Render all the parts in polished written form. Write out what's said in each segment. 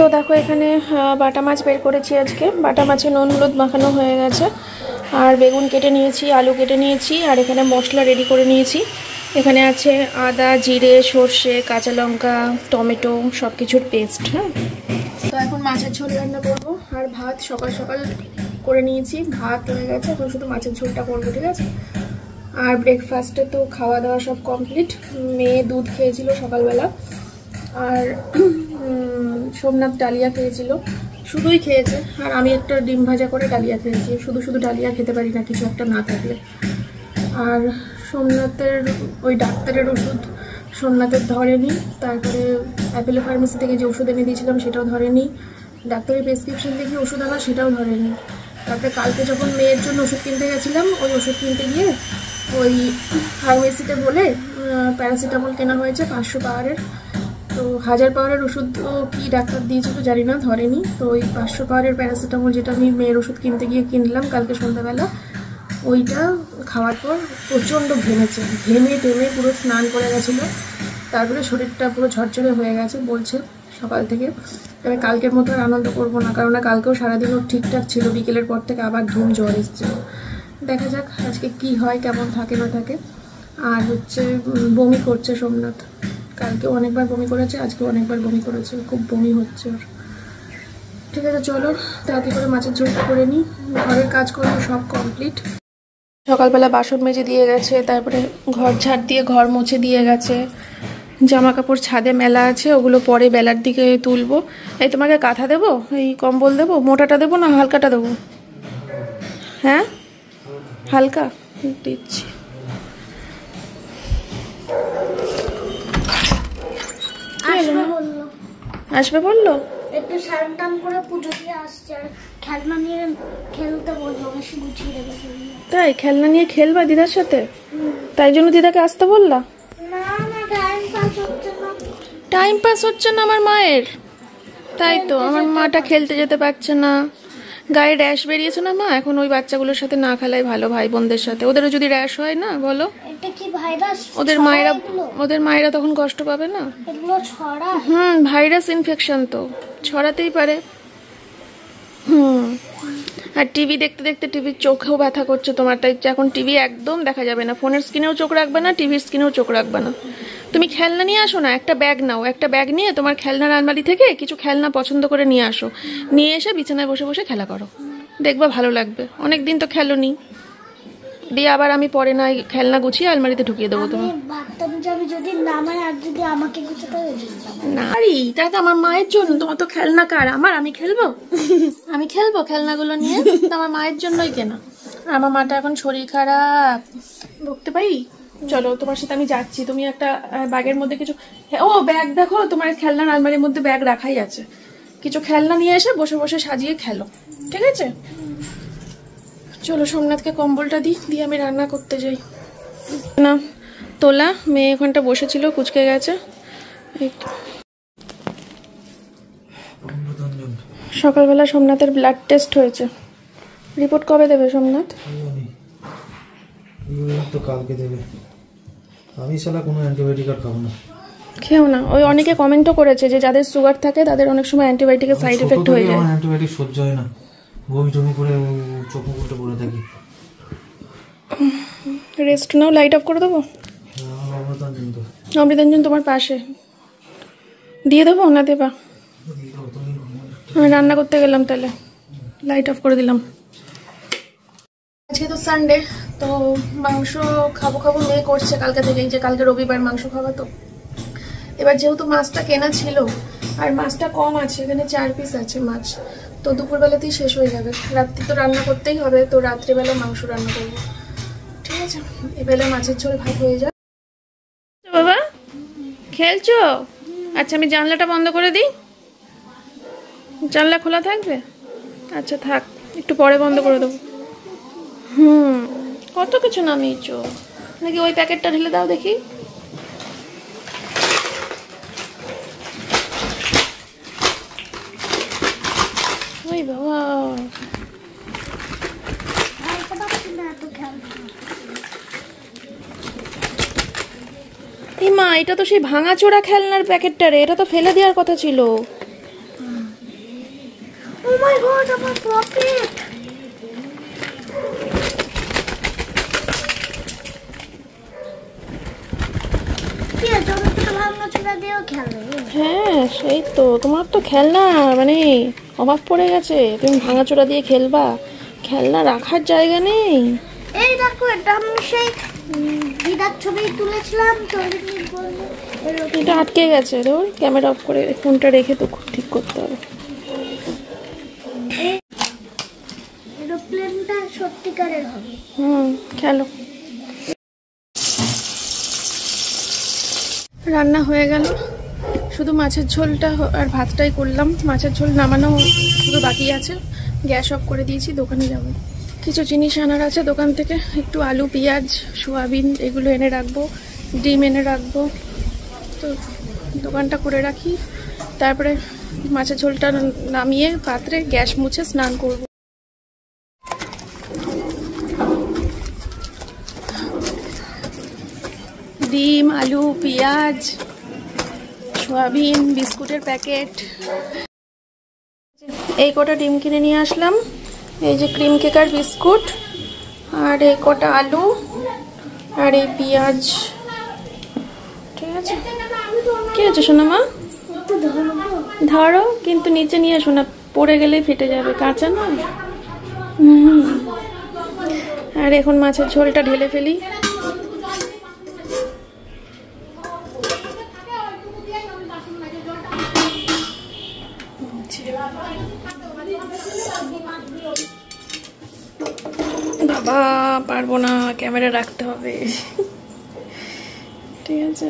তো দেখো এখানে বাটা মাছ বের করেছি আজকে। বাটা মাছে নুন হলুদ মাখানো হয়ে গেছে, আর বেগুন কেটে নিয়েছি, আলু কেটে নিয়েছি, আর এখানে মশলা রেডি করে নিয়েছি। এখানে আছে আদা, জিরে, সর্ষে, কাঁচা লঙ্কা, টমেটো, সব কিছুর পেস্ট। হ্যাঁ, তো এখন মাছের ঝোল রান্না করবো। আর ভাত সকাল সকাল করে নিয়েছি, ভাত হয়ে গেছে, এখন শুধু মাছের ঝোলটা করবো, ঠিক আছে। আর ব্রেকফাস্টে তো খাওয়া দাওয়া সব কমপ্লিট। মেয়ে দুধ খেয়েছিল সকালবেলা, আর সোমনাথ ডালিয়া খেয়েছিল, শুধুই খেয়েছে। আর আমি একটা ডিম ভাজা করে ডালিয়া খেয়েছি। শুধু শুধু ডালিয়া খেতে পারি না কিছু একটা না থাকলে। আর সোমনাথের ওই ডাক্তারের ওষুধ সোমনাথের ধরেনি। তারপরে অ্যাপেলো ফার্মেসি থেকে যে ওষুধ এনে দিয়েছিলাম সেটাও ধরেনি। ডাক্তারের প্রেসক্রিপশন দেখে ওষুধ আনা, সেটাও ধরেনি। তারপরে কালকে যখন মেয়ের জন্য ওষুধ কিনতে গেছিলাম, ওই ওষুধ কিনতে গিয়ে ওই ফার্মেসিতে বলে প্যারাসিটামল কেনা হয়েছে 500 পাওয়ারের। তো 1000 পাওয়ারের ওষুধ কি ডাক্তার দিয়েছিল জানি না, ধরেনি। তো ওই 500 পাওয়ারের প্যারাসিটামল যেটা আমি মেয়ের ওষুধ কিনতে গিয়ে কিনলাম কালকে সন্ধ্যাবেলা, ওইটা খাওয়ার পর প্রচণ্ড ঘেমেছে, ঘেমে টেমে পুরো স্নান করে গেছিলো। তারপরে শরীরটা পুরো ঝরঝরে হয়ে গেছে বলছে সকাল থেকে। তবে কালকের মতো আর আনন্দ করবো না, কারণ কালকেও সারাদিন ওর ঠিকঠাক ছিল, বিকেলের পর থেকে আবার ধুম জ্বর এসেছিল। দেখা যাক আজকে কি হয়, কেমন থাকে না থাকে। আর হচ্ছে বমি করছে সোমনাথ, কালকেও অনেকবার বমি করেছে, আজকেও অনেকবার বমি করেছে, খুব বমি হচ্ছে ওর। ঠিক আছে, চলো তাড়াতাড়ি করে মাছের ঝোলটা করে নিই। ঘরের কাজ করবো, সব কমপ্লিট। সকালবেলা বাসন মেজে দিয়ে গেছে, তারপরে ঘর ঝাড় দিয়ে ঘর মুছে দিয়ে গেছে। জামা কাপড় ছাদে মেলা আছে, ওগুলো পরে বেলার দিকে তুলবো। এই তোমাকে কাঁথা দেবো, এই কম্বল দেবো, মোটাটা দেবো না হালকাটা দেবো? হ্যাঁ, হালকা দিচ্ছি। আসবে বললো, একটু স্নান টান করে পুজো দিয়ে আসছে, আর খেলনা নিয়ে খেলতে বললো, বেশি গুছিয়ে রেখেছে। তাই খেলনা নিয়ে খেলবা দিদার সাথে? তাই জন্য দিদাকে আসতে বললা? না না, টাইম পাস হচ্ছে না। টাইম পাস হচ্ছে না আমার মায়ের? তাই তো, আমার মাটা খেলতে যেতে পারছে না, গায়ে র্যাশ বেরিয়েছে না মা। এখন ওই বাচ্চাগুলোর সাথে না খেলাই ভালো, ভাই বোনদের সাথে। ওদেরও যদি র্যাশ হয় না, বলো, এটা কি ভাইরাস? ওদের মায়েরা তখন কষ্ট পাবে না? এগুলো ছড়া? ভাইরাস ইনফেকশন তো ছড়াতেই পারে। আর টিভি দেখতে দেখতে টিভির চোখেও ব্যথা করছে তোমার, তাই এখন টিভি একদম দেখা যাবে না। ফোনের স্ক্রিনেও চোখ রাখবে না, টিভির স্ক্রিনেও চোখ রাখবে না। তুমি খেলনা নিয়ে আসো না, একটা ব্যাগ নাও, একটা ব্যাগ নিয়ে তোমার খেলনার আলমারি থেকে কিছু খেলনা পছন্দ করে নিয়ে আসো, নিয়ে এসে বিছানায় বসে বসে খেলা করো, দেখবা ভালো লাগবে। অনেকদিন তো খেলোনি, দিয়ে আবার আমি পরে না খেলনা গুছিয়ে আলমারিতে ঢুকিয়ে দেবো তোমার। ভাবতাম যে আমি যদি নামাই আর যদি আমাকে গুছাতে না, আরে এটা তো আমার মায়ের জন্য, তোমার তো খেলনা কার? আমার, আমি খেলবো? আমি খেলবো খেলনাগুলো নিয়ে? আমার মায়ের জন্যই কেনা। আমার মাটা এখন শরীর খারাপ, ঢুকতে পারি? চলো তোমার সাথে আমি যাচ্ছি। তুমি একটা ব্যাগের মধ্যে কিছু, ও ব্যাগ দেখো, তোমার খেলনার আলমারির মধ্যে ব্যাগ রাখাই আছে, কিছু খেলনা নিয়ে এসে বসে বসে সাজিয়ে খেলো, ঠিক আছে? চলো সোমনাথকে কম্বলটা দিয়ে আমি রান্না করতে যাই। না তোলা, মেয়ে ওখানটা বসেছিল, কুচকে গেছে। সকালবেলা সোমনাথের ব্লাড টেস্ট হয়েছে, রিপোর্ট কবে দেবে সোমনাথ? তো কালকে দেবে। আমি শালা কোনো অ্যান্টিবায়োটিক আর খাবো না। খেও না, ওই অনেকে কমেন্টও করেছে যে যাদের সুগার থাকে তাদের অনেক সময় অ্যান্টিবায়োটিকের সাইড এফেক্ট হয়ে যায়। আমার অ্যান্টিবায়োটিক সহ্য হয় না, বমি টমি করে চোখ মুখে পড়ে থাকি। রেস্ট নাও, লাইট অফ করে দেবো? অমৃতাঞ্জন তোমার পাশে, দিয়ে দেবো না দেবা? আমি রান্না করতে গেলাম, তাহলে লাইট অফ করে দিলাম। আজকে তো সানডে, তো মাংস খাবো মেয়ে করছে কালকে থেকেই, যে কালকে রবিবার মাংস খাওয়া। তো এবার যেহেতু মাছটা কেনা ছিল আর মাছটা কম আছে, এখানে 4 পিস আছে মাছ, তো দুপুরবেলাতেই শেষ হয়ে যাবে। রাত্রি তো রান্না করতেই হবে, তো রাত্রিবেলা মাংস রান্না করবো, ঠিক আছে? এবেলা মাছের ঝোল ভাত হয়ে যায়। বাবা খেলছো? আচ্ছা আমি জানলাটা বন্ধ করে দিই, জানলা খোলা থাকবে? আচ্ছা থাক, একটু পরে বন্ধ করে দেবো। কত কিছু নামিয়েছো নাকি? ওই প্যাকেটটা ঢেলে দাও দেখি। ওই বাবা, এই মা, এটা তো সেই ভাঙাচোরা খেলনার প্যাকেটটা রে, এটা তো ফেলে দেওয়ার কথা ছিল। মাই গড, আমার পকেট। কি আছে, আমি তো ভাঙা চুরা দিয়েও খেলে। হ্যাঁ সেই তো, তোমার তো খেলনা মানে অভাব পড়ে গেছে, তুমি ভাঙাচোরা দিয়ে খেলবা, খেলনা রাখার জায়গা নেই। এই দেখো, এটা আমি সেই দিদার ছবি তুলেছিলাম তো, এটা আটকে গেছে, ধর ক্যামেরা অফ করে ফোনটা রেখে তো ঠিক করতে হবে। এরোপ্লেনটা সত্যিকারের হবে। খেলো। রান্না হয়ে গেল, শুধু মাছের ঝোলটা আর ভাতটাই করলাম, মাছের ঝোল নামানো শুধু বাকি আছে। গ্যাস অফ করে দিয়েছি, দোকানে যাব, কিছু জিনিস আনার আছে দোকান থেকে, একটু আলু পেঁয়াজ সোয়াবিন এগুলো এনে রাখবো, ডিম এনে রাখবো, তো দোকানটা করে রাখি, তারপরে মাছের ঝোলটা নামিয়ে পাত্রে গ্যাস মুছে স্নান করব। ডিম আলু পেঁয়াজ সোয়াবিন বিস্কুটের প্যাকেট, এই কটা ডিম কিনে নিয়ে আসলাম, এই যে ক্রিম কেকার বিস্কুট, আর এই কটা আলু, আর এই পেঁয়াজ। ঠিক আছে, কি আছে সোনা মা? ধরো, কিন্তু নিচে নিয়ে আসো না, পড়ে গেলেই ফেটে যাবে, কাঁচা না। আর এখন মাছের ঝোলটা ঢেলে ফেলি। বাবা পারবো না, ক্যামেরা রাখতে হবে। ঠিক আছে,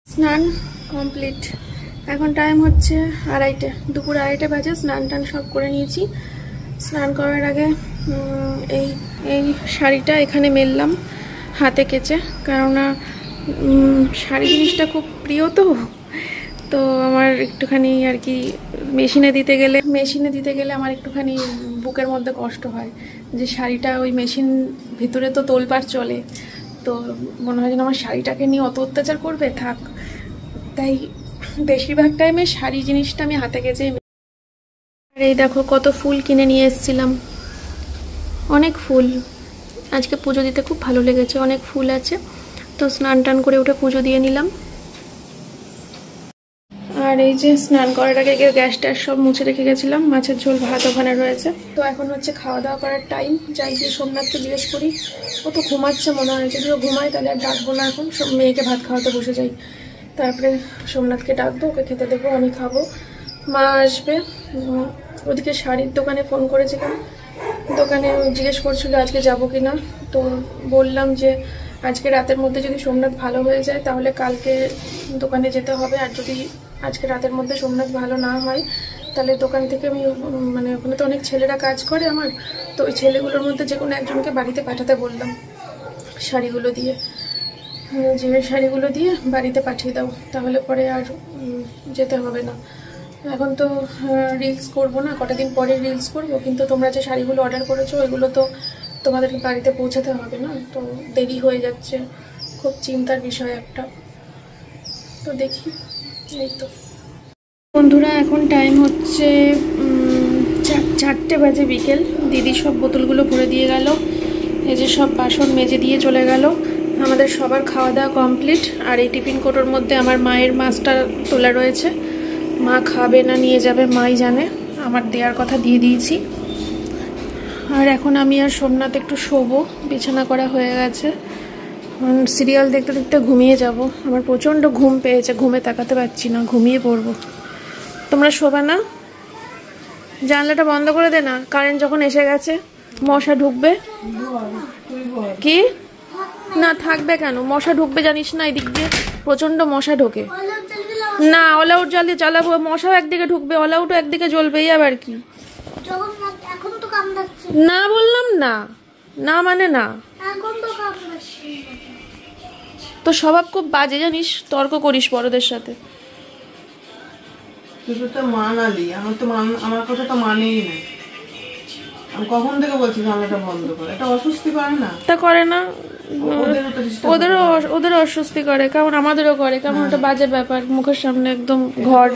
স্নান কমপ্লিট, এখন টাইম হচ্ছে 2:30, দুপুর 2:30 বাজে। স্নান টান সব করে নিয়েছি। স্নান করার আগে এই শাড়িটা এখানে মেললাম হাতে কেচে, কেননা শাড়ি জিনিসটা খুব প্রিয়, তো আমার একটুখানি আর কি মেশিনে দিতে গেলে আমার একটুখানি বুকের মধ্যে কষ্ট হয়, যে শাড়িটা ওই মেশিন ভিতরে তো তোলপাড় চলে, তো মনে হয় যেন আমার শাড়িটাকে নিয়ে অত অত্যাচার করবে, থাক, তাই বেশিরভাগ টাইমে শাড়ি জিনিসটা আমি হাতে কেচেই। আর এই দেখো কত ফুল কিনে নিয়ে এসেছিলাম, অনেক ফুল, আজকে পুজো দিতে খুব ভালো লেগেছে, অনেক ফুল আছে, তো স্নান টান করে উঠে পুজো দিয়ে নিলাম। আর এই যে স্নান করার আগে গ্যাস ট্যাস সব মুছে রেখে গেছিলাম, মাছের ঝোল ভাত ওখানে রয়েছে। তো এখন হচ্ছে খাওয়া দাওয়া করার টাইম, যাই গিয়ে সোমনাথকে জিজ্ঞেস করি, ও তো ঘুমাচ্ছে মনে হয়, যদি ও ঘুমায় তাহলে আর ডাকবো না, এখন মেয়েকে ভাত খাওয়াতে বসে যাই, তারপরে সোমনাথকে ডাকবো, ওকে খেতে দেবো, আমি খাবো, মা আসবে। ওদিকে শাড়ির দোকানে ফোন করেছিলাম, দোকানে জিজ্ঞেস করছিল আজকে যাবো কি না, তো বললাম যে আজকে রাতের মধ্যে যদি সোমনাথ ভালো হয়ে যায় তাহলে কালকে দোকানে যেতে হবে, আর যদি আজকে রাতের মধ্যে সোমনাথ ভালো না হয় তাহলে দোকান থেকে আমি মানে ওখানে তো অনেক ছেলেরা কাজ করে আমার, তো ওই ছেলেগুলোর মধ্যে যে কোনো একজনকে বাড়িতে পাঠাতে বললাম, শাড়িগুলো দিয়ে, যে শাড়িগুলো দিয়ে বাড়িতে পাঠিয়ে দাও, তাহলে পরে আর যেতে হবে না। এখন তো রিলস করবো না, কটা দিন পরে রিলস করবো, কিন্তু তোমরা যে শাড়িগুলো অর্ডার করেছো ওইগুলো তো তোমাদেরকে বাড়িতে পৌঁছাতে হবে না, তো দেরি হয়ে যাচ্ছে, খুব চিন্তার বিষয় একটা, তো দেখি। এই তো বন্ধুরা, এখন টাইম হচ্ছে 4টে বাজে বিকেল, দিদি সব বোতলগুলো ভরে দিয়ে গেল, এই যে সব বাসন মেজে দিয়ে চলে গেল, আমাদের সবার খাওয়া দাওয়া কমপ্লিট। আর এই টিফিন কোটোর মধ্যে আমার মায়ের মাছটা তোলা রয়েছে, মা খাবে না নিয়ে যাবে মাই জানে, আমার দেওয়ার কথা দিয়ে দিয়েছি। আর এখন আমি আর সোমনাথ একটু শোবো, বিছানা করা হয়ে গেছে, সিরিয়াল দেখতে দেখতে ঘুমিয়ে যাব, আমার প্রচণ্ড ঘুম পেয়েছে, ঘুমে তাকাতে পারছি না, ঘুমিয়ে পড়বো। তোমরা শোবে না? জানলাটা বন্ধ করে দে না, কারেন্ট যখন এসে গেছে মশা ঢুকবে। কি না থাকবে কেন, মশা ঢুকবে জানিস না, এদিক দিয়ে প্রচণ্ড মশা ঢোকে। না অলআউট জ্বালিয়ে জ্বালাবো, মশাও একদিকে ঢুকবে, অলআউটও একদিকে জ্বলবেই, আবার কি। না বললাম না, না মানে না, তো স্বভাব খুব বাজে জানিস, তর্ক করিস বড়দের সাথে। মানালি আমার কথা তো মানেই না, আমি কখন থেকে বলছি জানলাটা বন্ধ করে, এটা অস্বস্তি করে না? তা করে না, ওদেরও অস্বস্তি করে, কারণ আমাদেরও করে, কারণ ওটা বাজে ব্যাপার, মুখের সামনে একদম ঘর।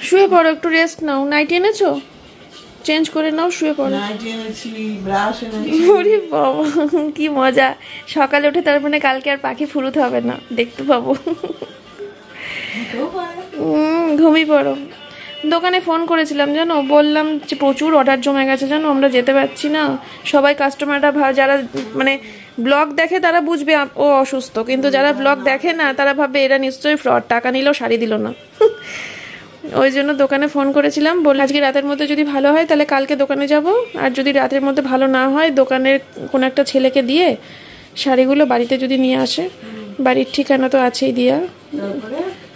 শুয়ে পড়ো, একটু রেস্ট নাও। নাইটি এনেছো? চেঞ্জ করে নাও, শুয়ে পড়ো। নাইটি এনেছি, ব্রাশ এনেছি। ওরে বাবা কি মজা! সকালে উঠে তার মানে কালকে আর পাখি ফুরুতে হবে না, দেখতে পাবো। ঘুমিয়ে পড়ো। দোকানে ফোন করেছিলাম জানো, বললাম যে প্রচুর অর্ডার জমে গেছে জানো, আমরা যেতে পারছি না। সবাই কাস্টমাররা যারা মানে ব্লগ দেখে তারা বুঝবে ও অসুস্থ, কিন্তু যারা ব্লগ দেখে না তারা ভাবে এরা নিশ্চয়ই ফ্রড, টাকা নিল শাড়ি দিল না। ওই জন্য দোকানে ফোন করেছিলাম, বললাম আজকে রাতের মধ্যে যদি ভালো হয় তাহলে কালকে দোকানে যাব, আর যদি রাতের মধ্যে ভালো না হয় দোকানের কোনো একটা ছেলেকে দিয়ে শাড়িগুলো বাড়িতে যদি নিয়ে আসে। বাড়ির ঠিকানা তো আছেই দিয়া,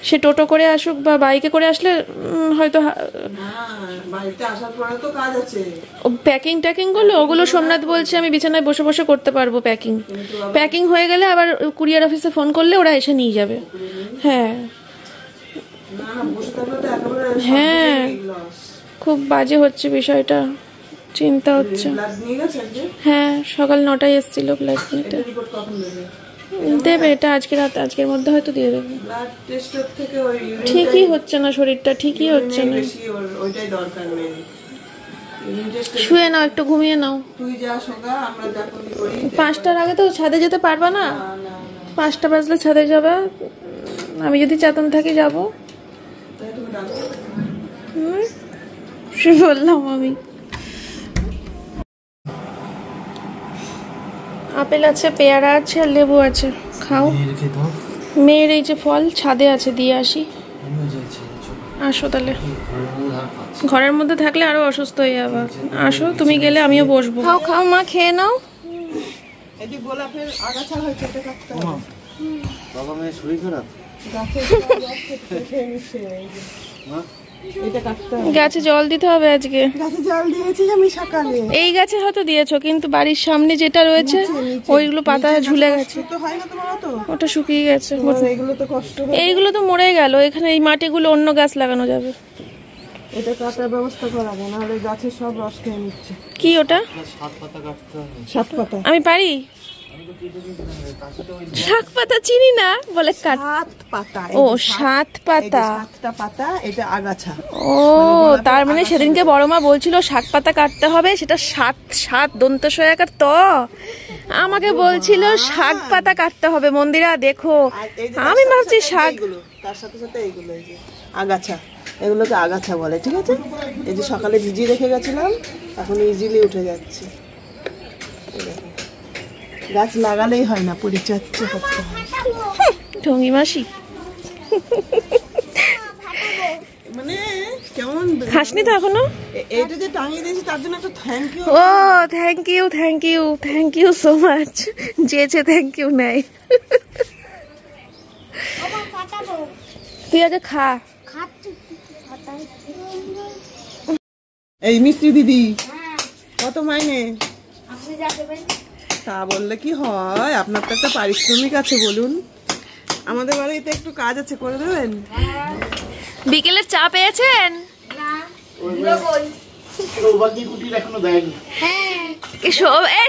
সে টোটো করে আসুক বা বাইকে করে আসলে হয়তো। বাড়িতে আসার পরে তো কাজ আছে, প্যাকিং ট্যাকিং গুলো ওগুলো সোমনাথ বলছে আমি বিছানায় বসে বসে করতে পারবো। প্যাকিং হয়ে গেলে আবার কুরিয়ার অফিসে ফোন করলে ওরা এসে নিয়ে যাবে। হ্যাঁ হ্যাঁ, খুব বাজে হচ্ছে বিষয়টা, চিন্তা হচ্ছে। হ্যাঁ সকাল 9টায় এসেছিল ব্লাড নিতে। দেবে এটা আজকে রাত, আজকের মধ্যে হয়তো দিয়ে দেবে। ঠিকই হচ্ছে না শরীরটা, ঠিকই হচ্ছে না। শুয়ে নাও, একটু ঘুমিয়ে নাও। 5টার আগে তো ছাদে যেতে পারবা না। 5টা বাজলে ছাদে যাবে, আমি যদি চেতন থাকি যাবো। বললাম আমি। আপেল আছে, পেয়ারা আছে, আর লেবু আছে, খাও। মেয়ের এই যে ফল ছাদে আছে, দিয়ে আসি। আসো তাহলে, ঘরের মধ্যে থাকলে আরো অসুস্থ হয়ে যাবে। আসো, তুমি গেলে আমিও বসবো। খাও খাও মা, খেয়ে নাও। গোলাপের আগাছা হয়েছে, এটা কাটতে হবে। বাবা মেয়ের শরীর খারাপ, গাছে জল দিতে হবে আজকে। গাছে জল দিয়েছি আমি সকালে। এই গাছে হয়তো দিয়েছো, কিন্তু বাড়ির সামনে যেটা রয়েছে ওইগুলো পাতা ঝুলে গেছে, ওটা শুকিয়ে গেছে। এইগুলো তো মরে গেল, এখানে এই মাটিগুলো অন্য গাছ লাগানো যাবে। এটা কাটার ব্যবস্থা করা যায়, নাহলে গাছের সব রস খেয়ে নিচ্ছে। কি ওটা? 7 পাতা। আমি পারি? শাক পাতা চিনি না, বলে 7 পাতা। ও 7 পাতা, 7টা পাতা, এটা আগাছা। ও তার মানে সেদিনকে বড় মা বলছিল শাক পাতা কাটতে হবে, সেটা 7 দন্ত সয়াকার তো আমাকে বলছিল শাক পাতা কাটতে হবে। মন্দিরা দেখো, আমি ভাবছি শাক, তার সাথে সাথে এইগুলো এই যে আগাছা, এগুলোকে আগাছা বলে। ঠিক আছে, এই যে সকালে ভিজিয়ে রেখে গেছিলাম, এখন ইজিলি উঠে যাচ্ছে। গাছ লাগালেই হয় না, পরিচর্যা করতে হয়। ঢঙ্গি মাসি মানে কেমন খাসনি তো এখনো? এইটা যে টাঙিয়ে দিয়েছি তার জন্য একটা থ্যাংক ইউ। ও thank you, thank you, thank you so much. যেছে থ্যাংক ইউ নাই। তুই আগে খা। এই মিস্ত্রি দিদি কত মাইনে? তা বললে কি হয়, আপনার তো একটা পারিশ্রমিক আছে, বলুন। আমাদের বাড়িতে একটু কাজ আছে, করে দেবেন? বিকেলের চা পেয়েছেন?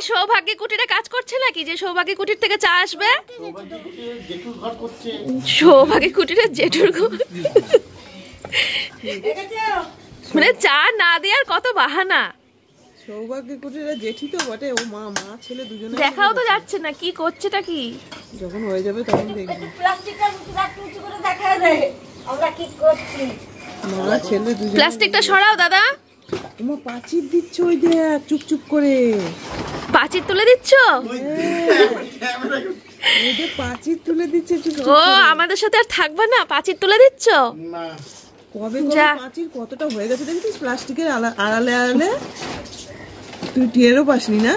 সৌভাগ্য কুটিরে কাজ করছে নাকি, যে সৌভাগ্য কুটির থেকে চা আসবে? সৌভাগ্য কুটিরের জেঠুর ঘর, মানে চা না দেওয়ার কত বাহানা। সৌভাগ্য কুটিরের জেঠি তো বটে, ও মা ছেলে দুজনে। দেখাও তো যাচ্ছে না, কি করছেটা কি? যখন হয়ে যাবে তখন দেখবি। মা ছেলে দুজনে। প্লাস্টিকটা সরাও দাদা। তোমার পাঁচির দিচ্ছ, ওই দেখ চুপ করে পাঁচির তুলে দিচ্ছ? পাঁচির তুলে দিচ্ছে। ও আমাদের সাথে আর থাকবে না, পাঁচির তুলে দিচ্ছ? কবে পাঁচির কতটা হয়ে গেছে দেখছিস, প্লাস্টিকের আড়ালে আড়ালে। তুই টেরও পাসনি না?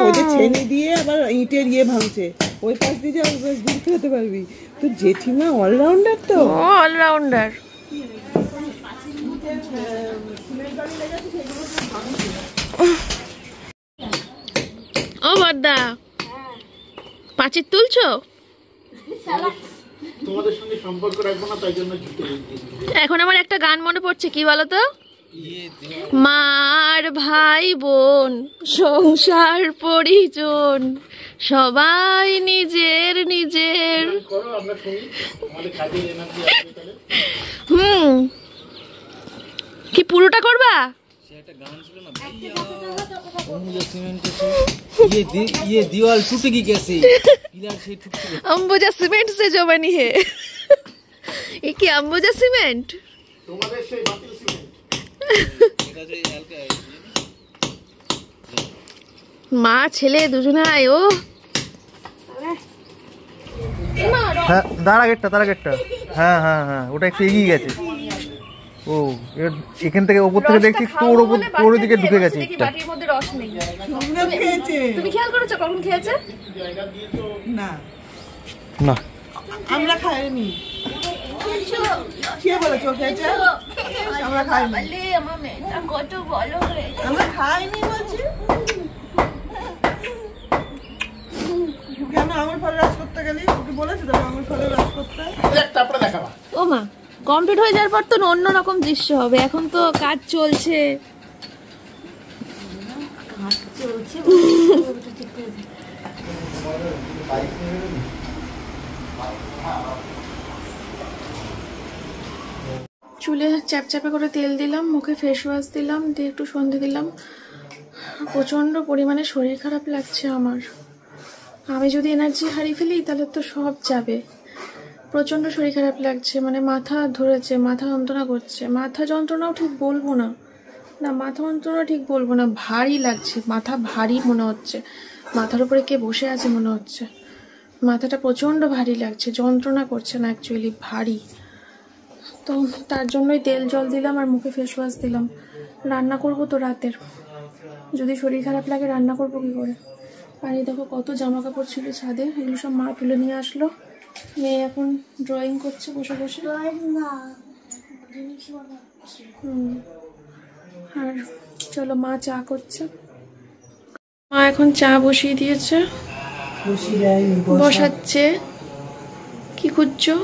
ওদের ছেনি দিয়ে আবার ইটের ইয়ে ভাঙছে, ওই পাশ দিয়ে যা ওই পাশ দিয়ে খেতে পারবি। তো জেঠিমা অলরাউন্ডার তো। অলরাউন্ডার। ও বড়দা, পাঁচির তুলছো? তোমাদের সঙ্গে সম্পর্ক রাখবো না, তাই জন্য এখন আমার একটা গান মনে পড়ছে, কি বলতো? মার ভাই বোন সংসার পরিজন সবাই নিজের নিজের। কি পুরোটা করবা? ये दीवार टूटेगी कैसे? अंबुजा सीमेंट से जो बनी है। ये কি अंबुजा सीमेंट? মা ছেলে দুজনাই ও হ্যাঁ দাঁড়া গেটটা হ্যাঁ ওটা একটু এগিয়ে গেছে। ও এখান থেকে উপর থেকে দেখছি তোর দিকে ঢুকে গেছে। বাটির মধ্যে রস নেই। তুমি খেয়াল করেছো কখন খেয়েছে? না না আমরা খাইনি। কে বলেছে ও খেয়েছে? আমরা খাইনি। আমার মেয়েটা কত ভালো হয়েছে। আমরা খাইনি বলছি। কেন আঙুর ফল রস করতে গেলি? ওকে বলেছি তো আঙুর ফলের রস করতে। ও মা কমপ্লিট হয়ে যাওয়ার পর তো অন্য রকম দৃশ্য হবে, এখন তো কাজ চলছে। চুলে চ্যাপচ্যাপে করে তেল দিলাম, মুখে ফেস ওয়াশ দিলাম, দিয়ে একটু সন্ধে দিলাম। প্রচণ্ড পরিমাণে শরীর খারাপ লাগছে আমার। আমি যদি এনার্জি হারিয়ে ফেলি তাহলে তো সব যাবে। প্রচণ্ড শরীর খারাপ লাগছে, মানে মাথা ধরেছে, মাথা যন্ত্রণা করছে। মাথা যন্ত্রণাও ঠিক বলবো না, মাথা যন্ত্রণা ঠিক বলবো না, ভারী লাগছে, মাথা ভারী মনে হচ্ছে, মাথার উপরে কে বসে আছে মনে হচ্ছে। মাথাটা প্রচণ্ড ভারী লাগছে, যন্ত্রণা করছে না, অ্যাকচুয়ালি ভারী। তো তার জন্যই তেল জল দিলাম আর মুখে ফেস ওয়াশ দিলাম। রান্না করবো তো রাতের, যদি শরীর খারাপ লাগে রান্না করবো কী করে? আর এই দেখো কত জামা কাপড় ছিল ছাদে, এগুলো সব মা তুলে নিয়ে আসলো। মেয়ে এখন ড্রয়িং করছে বসে বসে। আর চলো মা চা করছে। মা এখন চা বসিয়ে দিয়েছে, বসাচ্ছে। কি খুঁজছো?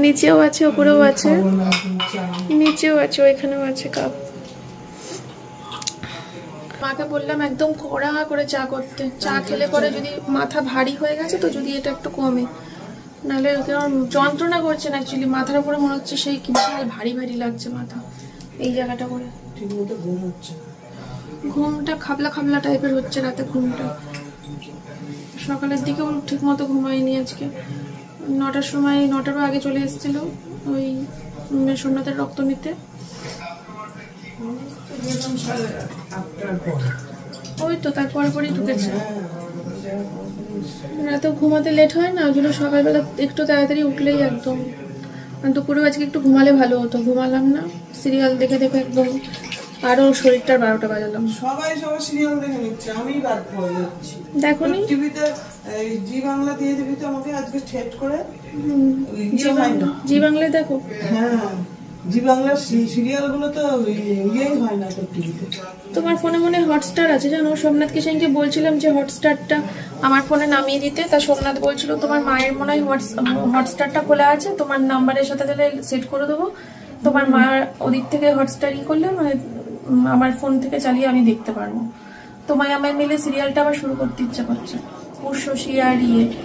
নিচেও আছে, ওপরেও আছে, নিচেও আছে, ওইখানেও আছে কাপ। মাকে বললাম একদম কড়া করে চা করতে। চা খেলে পরে যদি মাথা ভারী হয়ে গেছে তো যদি এটা একটু কমে, নাহলে যন্ত্রণা করছে না অ্যাকচুয়ালি। মাথার উপরে মনে হচ্ছে সেই কি বিশাল ভারী ভারী লাগছে মাথা, এই জায়গাটা করে। ঠিকমতো ঘুম হচ্ছে, ঘুমটা খাবলা খাবলা টাইপের হচ্ছে রাতে ঘুমটা। সকালের দিকেও ঠিক মতো ঘুমাইনি আজকে। 9টার সময়, 9টারও আগে চলে এসেছিল ওই সোমনাথের রক্ত নিতে। ওই তো তারপরে পরেই ঢুকেছে। রাতেও ঘুমাতে লেট হয় না, ওই জন্য সকালবেলা একটু তাড়াতাড়ি উঠলেই একদম। দুপুরেও আজকে একটু ঘুমালে ভালো হতো, ঘুমালাম না। সিরিয়াল দেখে দেখে একদম আরো শরীরটার 12টা বাজালাম। সবাই সিরিয়াল দেখে নিচ্ছে, আমি বাদ পড়ে যাচ্ছি। দেখোনি টিভিতে জি বাংলা দিয়ে দিবি তো আমাকে আজকে সেট করে। জি বাংলায় দেখো? হ্যাঁ জি বাংলার সিরিয়াল গুলো তো ইয়েই হয় না তো টিভিতে। তোমার ফোনে মনে হটস্টার আছে জানো? সোমনাথকে সেদিনকে বলছিলাম যে হটস্টারটা আমার ফোনে নামিয়ে দিতে, তা সোমনাথ বলছিল তোমার মায়ের মনে হয় হটস্টারটা খোলা আছে, তোমার নাম্বারের সাথে তাহলে সেট করে দেবো। তোমার মা ওদিক থেকে হটস্টার করলে মানে আমার ফোন থেকে চালিয়ে আমি দেখতে পারবো। তোমায় আমার মিলে সিরিয়ালটা আবার শুরু করতে ইচ্ছা করছে। উর্শশী আর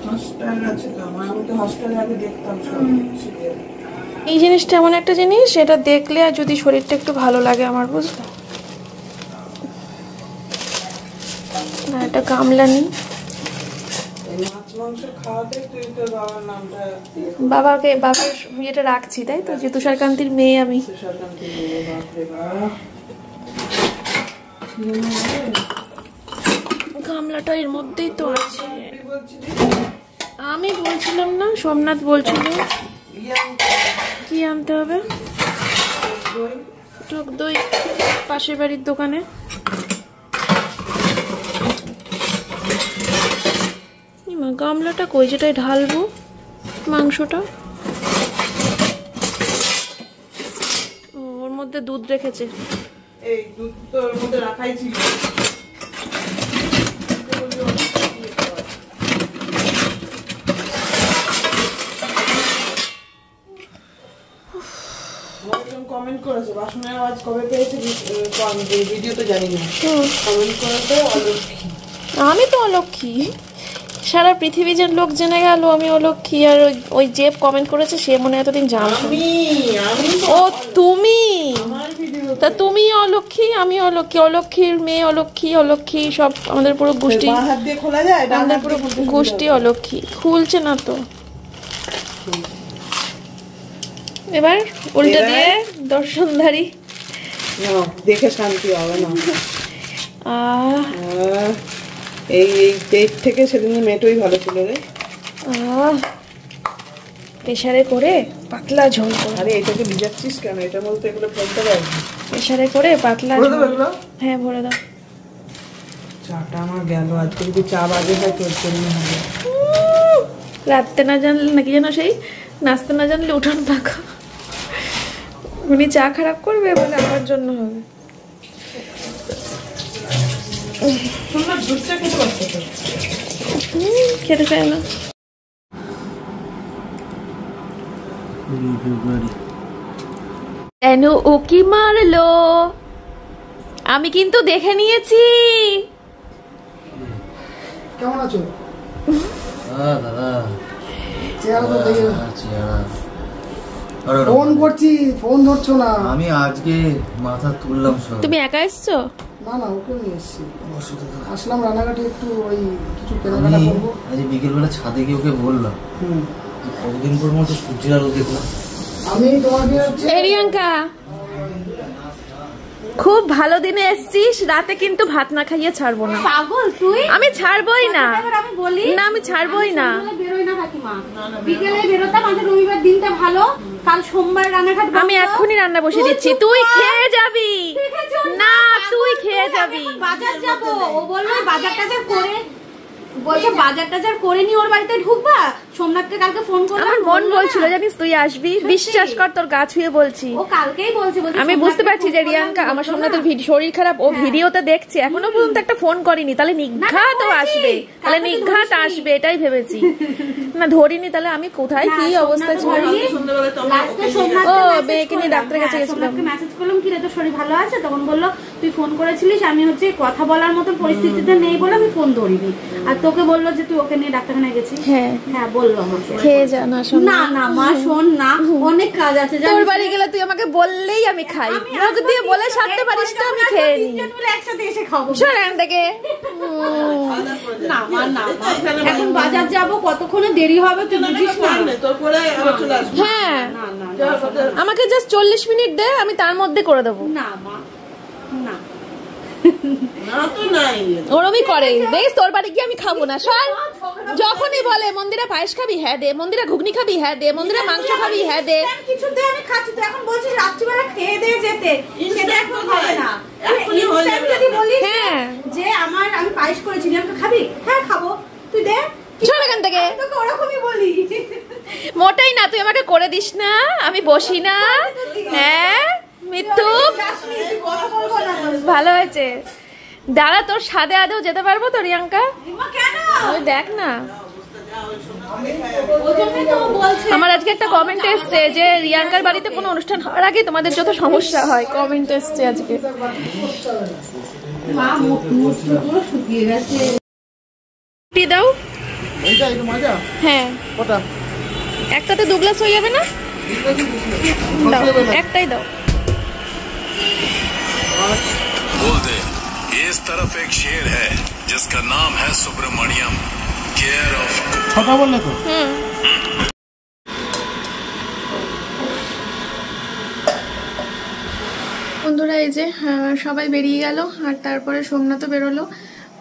হটস্টার আছে তো আমার, আমি তো হটস্টারে আগে দেখতাম সব সিরিয়াল। এই জিনিসটা এমন একটা জিনিস, এটা দেখলে আর যদি শরীরটা একটু ভালো লাগে আমার, বুঝলে? না এটা কামলানি। বাবাকে বাবার ইয়েটা রাখছি তাই তো, যে তুষারকান্তির মেয়ে আমি। গামলাটা এর মধ্যেই তো আছে। আমি বলছিলাম না, সোমনাথ বলছিল কি আনতে হবে। টক দই পাশের বাড়ির দোকানে। গামলাটা কই, যেটাই ঢালবো মাংসটা? ওর মধ্যে দুধ রেখেছে। এই দুধ তো ওর মধ্যে রাখাই ছিল। বাসনের আওয়াজ কবে পেয়েছে ভিডিও তো জানি না, কমেন্ট করেছে অলক্ষী। আমি তো অলক্ষী, সারা পৃথিবীর লোক জেনে গেল আমি অলক্ষী। আর ওই যে কমেন্ট করেছে সে মনে এতদিন জানতো। ও তুমি, তা তুমি অলক্ষী, আমি অলক্ষী, অলক্ষীর মেয়ে অলক্ষী, অলক্ষী সব আমাদের পুরো গোষ্ঠী, আমাদের পুরো গোষ্ঠী অলক্ষী। খুলছে না তো, এবার উল্টে দিয়ে দর্শনধারী দেখে শান্তি হবে না। এই পেট থেকে সেদিন মেটোই ভালো ছিল রে। প্রেসারে করে পাতলা ঝোল করে। আরে এটাকে ভিজাচ্ছিস কেন? এটা বলতে এগুলো ফেলতে পারবি? প্রেসারে করে পাতলা ঝোল। হ্যাঁ ভরে দাও। চাটা আমার গেল, আজকে যদি চা বাজে হয় তোর জন্য হবে। রাত্রে না জানলে নাকি যেন সেই নাচতে না জানলে উঠান পাকা, উনি চা খারাপ করবে বলে আমার জন্য হবে। খেতে চায় না। কেন উকি মারলো? আমি কিন্তু দেখে নিয়েছি। কেমন আছো? দাদা ফোন করছি, ফোন ধরছো না। আমি আজকে মাথা তুললাম। তুমি একা এসছো? না না, ওকে নিয়ে এসছি। আসলাম রানাঘাটে একটু ওই কিছু কেনাকাটা করবো। আজ বিকেলবেলা ছাদে গিয়ে ওকে বললাম কতদিন পর মতো সূর্যের আলো দেখলাম। আমি তোমাকে রিয়াঙ্কা খুব ভালো দিনে এসছিস, রাতে কিন্তু ভাত না খাইয়ে ছাড়বো না। পাগল তুই? আমি ছাড়বই না। আমি বলি না, আমি ছাড়বই না। বেরোই না কাকিমা, বিকেলে বেরোতাম। আজ রবিবার দিনটা ভালো, কাল সোমবার রান্নাঘাট। আমি এক্ষুনি রান্না বসে দিচ্ছি, তুই খেয়ে যাবি। না তুই খেয়ে যাবি। বাজার যাবো, ও বললো বাজার টাজার করে, বলছে বাজার টাজার করে নি ওর বাড়িতে ঢুকবা। সোমনাথকে কালকে ফোন করলাম, আমার মন বলছিল জানিস তুই আসবি, বিশ্বাস কর তোর গা ছুঁয়ে বলছি। ও কালকেই বলছে। আমি বুঝতে পারছি যে রিয়াঙ্কা আমার সোমনাথের শরীর খারাপ, ও ভিডিওতে দেখছে, এখনো পর্যন্ত একটা ফোন করিনি, তাহলে নিঘাত ও আসবে, তাহলে নিঘাত আসবে এটাই ভেবেছি। না ধরিনি, তাহলে আমি কোথায় কি অবস্থা ছিল। ও মেয়েকে নিয়ে ডাক্তারের কাছে গেছিলাম। মেসেজ করলাম কি রে তোর শরীর ভালো আছে? তখন বললো তুই ফোন করেছিলিস, আমি হচ্ছে কথা বলার মতো পরিস্থিতিতে নেই বলে আমি ফোন ধরিনি। আর তোকে বললো যে তুই ওকে নিয়ে ডাক্তারখানায় গেছিস। হ্যাঁ হ্যাঁ বললো আমাকে। খেয়ে যা না শোন। না না মা শোন না, অনেক কাজ আছে। তোর বাড়ি গেলে তুই আমাকে বললেই আমি খাই, মুখ দিয়ে বলে সারতে পারিস তো আমি খেয়ে নিই। একসাথে এসে খাবো। শোন এখান থেকে। না মা না, এখন বাজার যাবো, কতক্ষণে দেরি হবে তুই বুঝিস না। হ্যাঁ আমাকে জাস্ট 40 মিনিট দে, আমি তার মধ্যে করে দেবো। না মা না, ওরমই করে। দেখ তোর বাড়ি গিয়ে আমি খাবো না। সর, যখনই বলে মন্দিরে পায়েস খাবি, হ্যাঁ দে। মন্দিরে ঘুগনি খাবি, হ্যাঁ দে। মন্দিরে মাংস খাবি, হ্যাঁ দে। কিছু দে আমি খাচ্ছি। তুই এখন বলছিস রাত্রিবেলা খেয়ে দিয়ে যেতে, সেটা এখন হবে না। যদি বলিস হ্যাঁ যে আমি পায়েস করেছি, আমাকে খাবি, হ্যাঁ খাবো, তুই দে। সর এখান থেকে। তোকে ওরকমই বলি। মোটেই না, তুই আমাকে করে দিস না, আমি বসি না। হ্যাঁ মিথ্যু, ভালো হয়েছে। দাঁড়া, তোর সাদে আদেও যেতে পারবো তো রিয়াঙ্কা? ওই দেখ না, আমার আজকে একটা কমেন্ট এসছে যে রিয়াঙ্কার বাড়িতে কোনো অনুষ্ঠান হওয়ার আগে তোমাদের যত সমস্যা হয়, কমেন্ট এসছে আজকে। দাও হ্যাঁ, একটাতে 2 গ্লাস হয়ে যাবে না? দাও একটাই দাও। बोल दे इस तरफ एक शेर है जिसका नाम है सुब्रमण्यम, केयर ऑफ। কথা বললে তো। বন্ধুরা এই যে সবাই বেরিয়ে গেল, আর তারপরে সোমনাথও বেরোলো।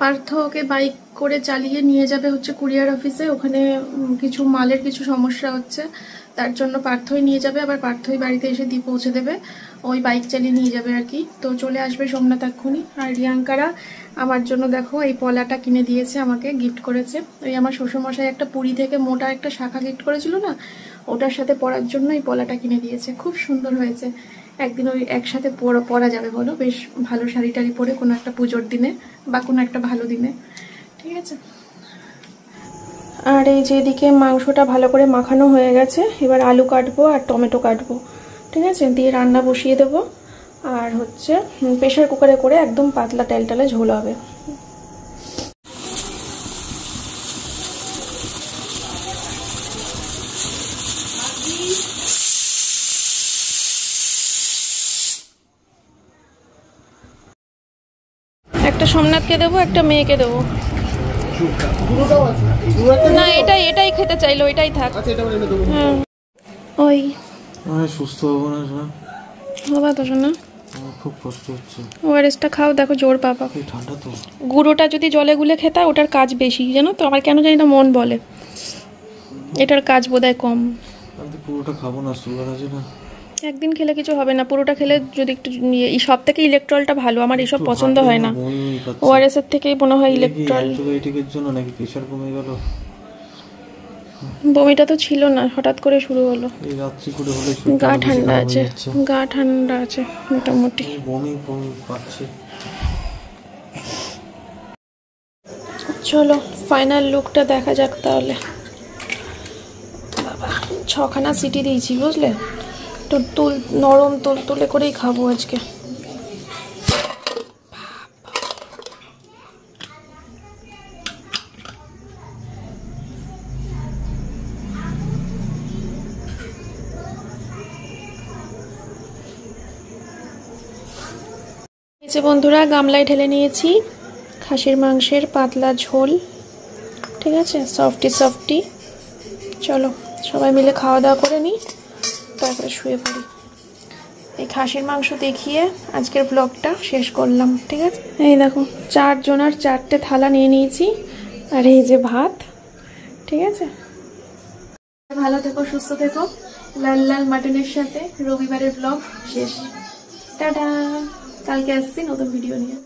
পার্থ ওকে বাইক করে চালিয়ে নিয়ে যাবে হচ্ছে কুরিয়ার অফিসে। ওখানে কিছু মালের কিছু সমস্যা হচ্ছে, তার জন্য পার্থই নিয়ে যাবে, আবার পার্থই বাড়িতে এসে দিয়ে পৌঁছে দেবে। ওই বাইক চালিয়ে নিয়ে যাবে আর কি। তো চলে আসবে সোমনাথ এক্ষুনি। আর রিয়াঙ্কারা আমার জন্য দেখো এই পলাটা কিনে দিয়েছে, আমাকে গিফট করেছে। ওই আমার শ্বশুরমশাই একটা পুরী থেকে মোটা একটা শাখা গিফট করেছিল না, ওটার সাথে পরার জন্য এই পলাটা কিনে দিয়েছে। খুব সুন্দর হয়েছে, একদিন ওই একসাথে পরা যাবে বলো, বেশ ভালো শাড়ি টাড়ি পরে কোনো একটা পুজোর দিনে বা কোনো একটা ভালো দিনে, ঠিক আছে। আর এই যে এদিকে মাংসটা ভালো করে মাখানো হয়ে গেছে, এবার আলু কাটবো আর টমেটো কাটবো, ঠিক আছে, দিয়ে রান্না বসিয়ে দেবো। আর হচ্ছে প্রেশার কুকারে করে একদম পাতলা টেলটেলে ঝোল হবে। একটা সোমনাথকে দেবো, একটা মেয়েকে দেবো। না এটাই খেতে চাইলো, এটাই থাক। হ্যাঁ ওই সুস্থ হবো না বাবা তো শোনা, খুব কষ্ট হচ্ছে। ওআরএসটা খাও, দেখো জোর পাবা। ঠান্ডা তো, গুঁড়োটা যদি জলে গুলে খেতা ওটার কাজ বেশি, জানো তো। আমার কেন জানি না মন বলে এটার কাজ বোধহয় কম। আমি পুরোটা খাবো না, সুগার আছে না। একদিন খেলে কিছু হবে না, পুরোটা খেলে যদি একটু সব থেকে ইলেকট্রলটা ভালো। আমার এসব পছন্দ হয় না, ওআরএস এর থেকেই মনে হয় ইলেকট্রল। অ্যান্টিবায়োটিকের জন্য নাকি প্রেশার কমে গেল? বমিটা তো ছিল না, হঠাৎ করে শুরু হলো। এই রাত্রি করে হলে গা ঠান্ডা আছে, গা ঠান্ডা আছে মোটামুটি। বমি পাচ্ছে। চলো ফাইনাল লুকটা দেখা যাক তাহলে। বাবা 6খানা সিটি দিয়েছি বুঝলে, তো নরম তুলে করেই খাবো আজকে। বন্ধুরা গামলায় ঢেলে নিয়েছি খাসির মাংসের পাতলা ঝোল, ঠিক আছে, সফটি। চলো সবাই মিলে খাওয়া দাওয়া করে নিই, তারপরে শুয়ে পড়ি। এই খাসির মাংস দেখিয়ে আজকের ব্লগটা শেষ করলাম, ঠিক আছে। এই দেখো 4 জনার 4টে থালা নিয়ে নিয়েছি, আর এই যে ভাত, ঠিক আছে। ভালো থেকো, সুস্থ থেকো। লাল লাল মাটনের সাথে রবিবারের ব্লগ শেষ। টাটা, কালকে আসছি নতুন ভিডিও নিয়ে।